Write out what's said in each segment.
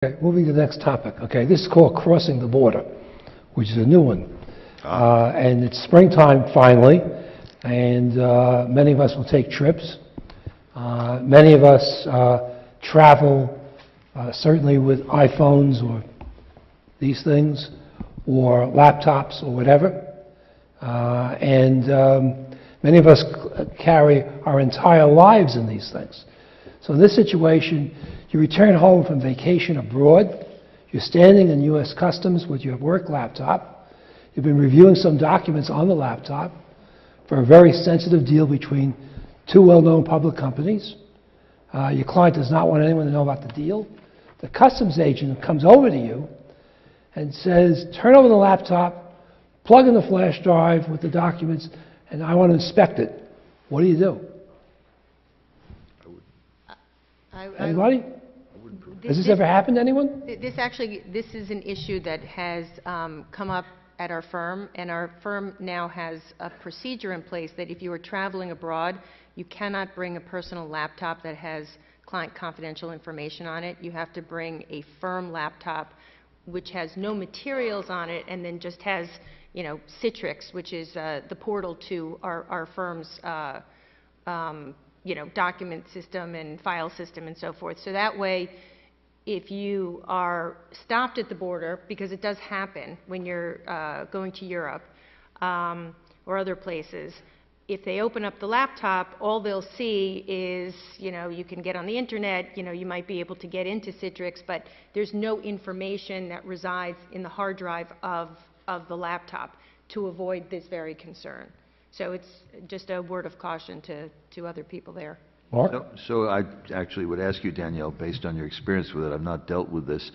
Okay, moving to the next topic. Okay, this is called crossing the border, which is a new one. And it's springtime finally, and many of us will take trips. Many of us travel certainly with iPhones or these things, or laptops or whatever. Many of us carry our entire lives in these things. So in this situation, you return home from vacation abroad, you're standing in U.S. Customs with your work laptop, you've been reviewing some documents on the laptop for a very sensitive deal between two well-known public companies. Your client does not want anyone to know about the deal. The customs agent comes over to you and says, turn over the laptop, plug in the flash drive with the documents, and I want to inspect it. What do? Anybody? Has this ever happened to anyone? This is an issue that has come up at our firm, and our firm now has a procedure in place that if you are traveling abroad, you cannot bring a personal laptop that has client confidential information on it. You have to bring a firm laptop which has no materials on it and then just has, Citrix, which is the portal to our firm's document system and file system and so forth. So that way, if you are stopped at the border, because it does happen when you're going to Europe or other places, if they open up the laptop, all they'll see is, you can get on the internet, you might be able to get into Citrix, but there's no information that resides in the hard drive of the laptop to avoid this very concern. So it's just a word of caution to other people there. Mark? So I actually would ask you, Danielle, based on your experience with it, I've not dealt with this,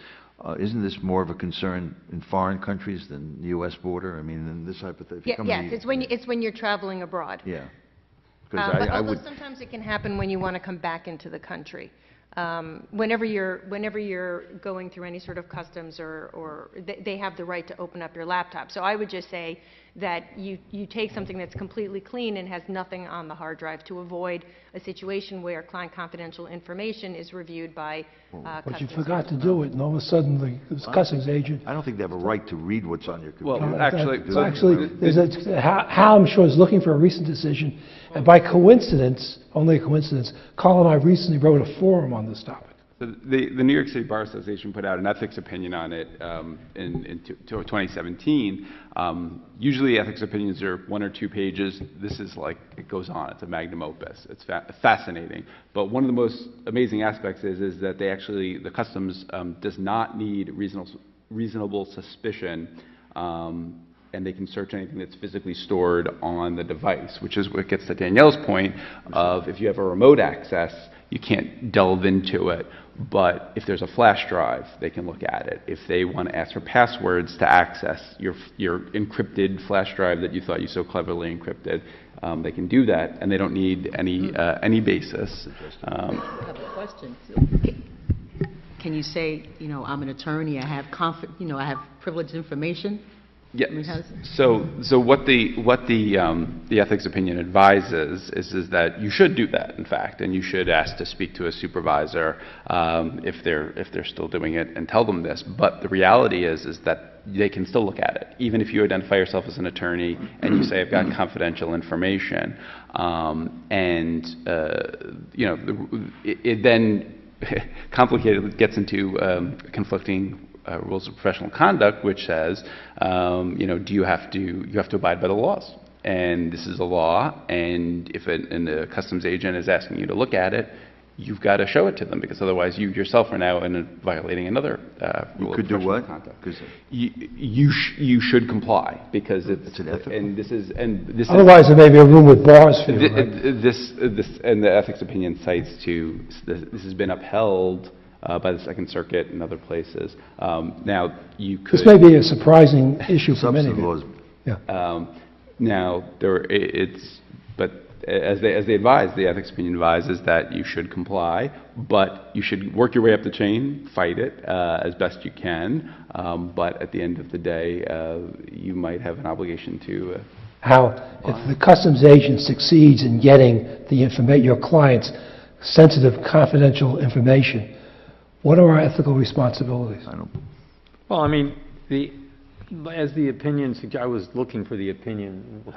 isn't this more of a concern in foreign countries than the U.S. border? I mean, in this hypothetical... Yes, it's when you're traveling abroad. Yeah. But although sometimes it can happen when you want to come back into the country. Whenever you're going through any sort of customs or they have the right to open up your laptop. So I would just say that you take something that's completely clean and has nothing on the hard drive to avoid a situation where client confidential information is reviewed by customs. But you forgot to do it, and all of a sudden the customs agent... I don't think they have a right to read what's on your computer. Well, actually, Hal, I'm sure, is looking for a recent decision, and by coincidence, only a coincidence, Carl and I recently wrote a forum on this topic. So the New York City Bar Association put out an ethics opinion on it in 2017. Usually ethics opinions are 1 or 2 pages. This is like, it goes on. It's a magnum opus. It's fascinating. But one of the most amazing aspects is that the customs does not need reasonable suspicion, and they can search anything that's physically stored on the device, which is what gets to Danielle's point of if you have a remote access, you can't delve into it. But if there's a flash drive, they can look at it. If they want to ask for passwords to access your encrypted flash drive that you thought you so cleverly encrypted, they can do that, and they don't need any basis. I have a question. Can you say, I'm an attorney, I have I have privileged information? Yeah. So what the ethics opinion advises is that you should do that, in fact, and you should ask to speak to a supervisor if they're still doing it, and tell them this. But the reality is that they can still look at it, even if you identify yourself as an attorney and you say I've got confidential information, it then complicated gets into conflicting rules of professional conduct, which says, do you have to abide by the laws? And this is a law, and if a customs agent is asking you to look at it, you've got to show it to them, because otherwise you yourself are now violating another rule of professional conduct. You should comply, because it's an ethical. Otherwise, there may be a room with bars for you. Right? This and the ethics opinion cites to this has been upheld by the Second Circuit and other places. Now, you could... This may be a surprising issue for many of you. Yeah. But as they advise, the ethics opinion advises that you should comply, but you should work your way up the chain, fight it as best you can, but at the end of the day, you might have an obligation to... If the customs agent succeeds in getting your client's sensitive, confidential information, What are our ethical responsibilities? I don't, Well, I mean, as the opinion I was looking for the opinion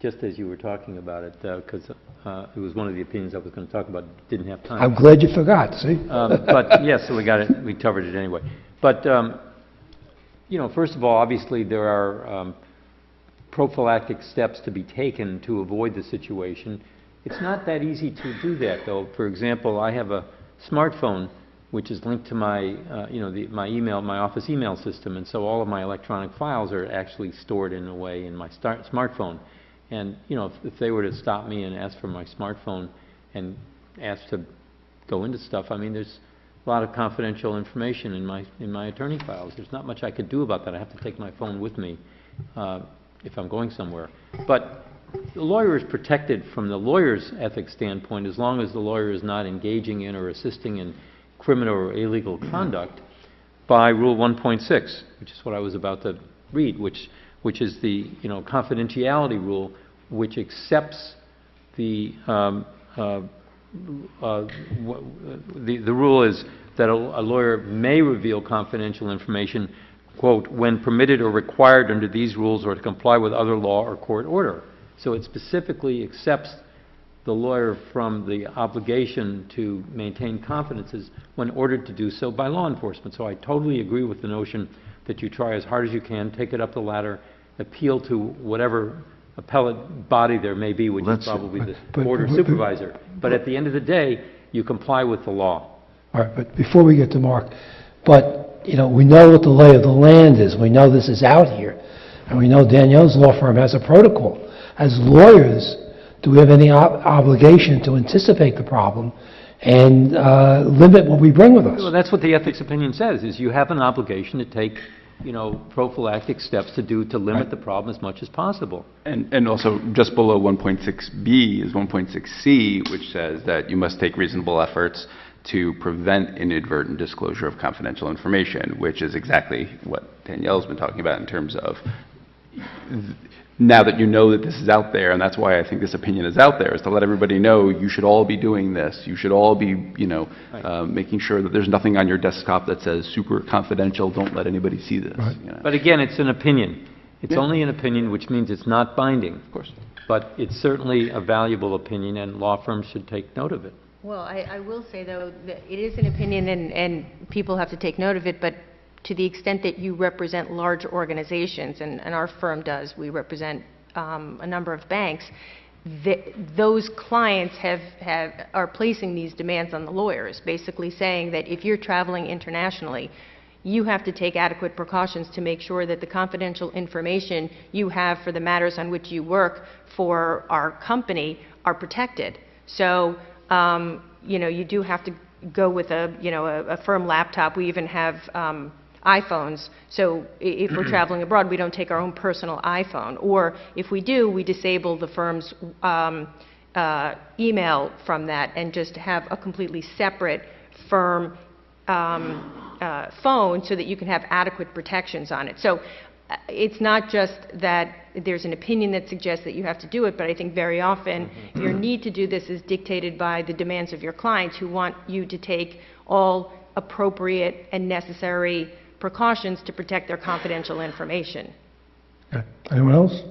just as you were talking about it, because it was one of the opinions I was going to talk about, didn't have time. I'm glad you forgot, see? But yes, so we got it, we covered it anyway. But, you know, first of all, obviously there are prophylactic steps to be taken to avoid the situation. It's not that easy to do that, though. For example, I have a smartphone which is linked to my, you know, my email, my office email system, and so all of my electronic files are actually stored in a way in my smartphone. And, you know, if they were to stop me and ask for my smartphone and ask to go into stuff, I mean, there's a lot of confidential information in my attorney files. There's not much I could do about that. I have to take my phone with me if I'm going somewhere. But the lawyer is protected from the lawyer's ethics standpoint as long as the lawyer is not engaging in or assisting in criminal or illegal conduct by Rule 1.6, which is what I was about to read, which is the, you know, confidentiality rule, which accepts the rule is that a lawyer may reveal confidential information, quote, when permitted or required under these rules or to comply with other law or court order. So it specifically accepts the lawyer from the obligation to maintain confidences when ordered to do so by law enforcement. So I totally agree with the notion that you try as hard as you can, take it up the ladder, appeal to whatever appellate body there may be, which is probably the board or supervisor. But at the end of the day, you comply with the law. All right, but before we get to Mark, but, you know, we know what the lay of the land is. We know this is out here. And we know Danielle's law firm has a protocol. As lawyers, do we have any obligation to anticipate the problem and limit what we bring with us? Well, that's what the ethics opinion says, is you have an obligation to take, you know, prophylactic steps to limit the problem as much as possible. And also, just below 1.6b is 1.6c, which says that you must take reasonable efforts to prevent inadvertent disclosure of confidential information, which is exactly what Danielle's been talking about in terms of now that you know that this is out there, and that's why I think this opinion is out there, is to let everybody know you should all be doing this. You should all be, you know, making sure that there's nothing on your desktop that says super confidential, don't let anybody see this. Right. You know? But again, it's an opinion. It's only an opinion, which means it's not binding. Of course. But it's certainly a valuable opinion, and law firms should take note of it. Well, I will say, though, that it is an opinion and people have to take note of it, but to the extent that you represent large organizations, and our firm does, we represent a number of banks, those clients are placing these demands on the lawyers, basically saying that if you're traveling internationally, you have to take adequate precautions to make sure that the confidential information you have for the matters on which you work for our company are protected. So, you know, you do have to go with a firm laptop. We even have iPhones, so if we're traveling abroad, we don't take our own personal iPhone, or if we do, we disable the firm's email from that and just have a completely separate firm phone so that you can have adequate protections on it. So it's not just that there's an opinion that suggests that you have to do it, but I think very often your need to do this is dictated by the demands of your clients who want you to take all appropriate and necessary precautions to protect their confidential information. Okay. Anyone else?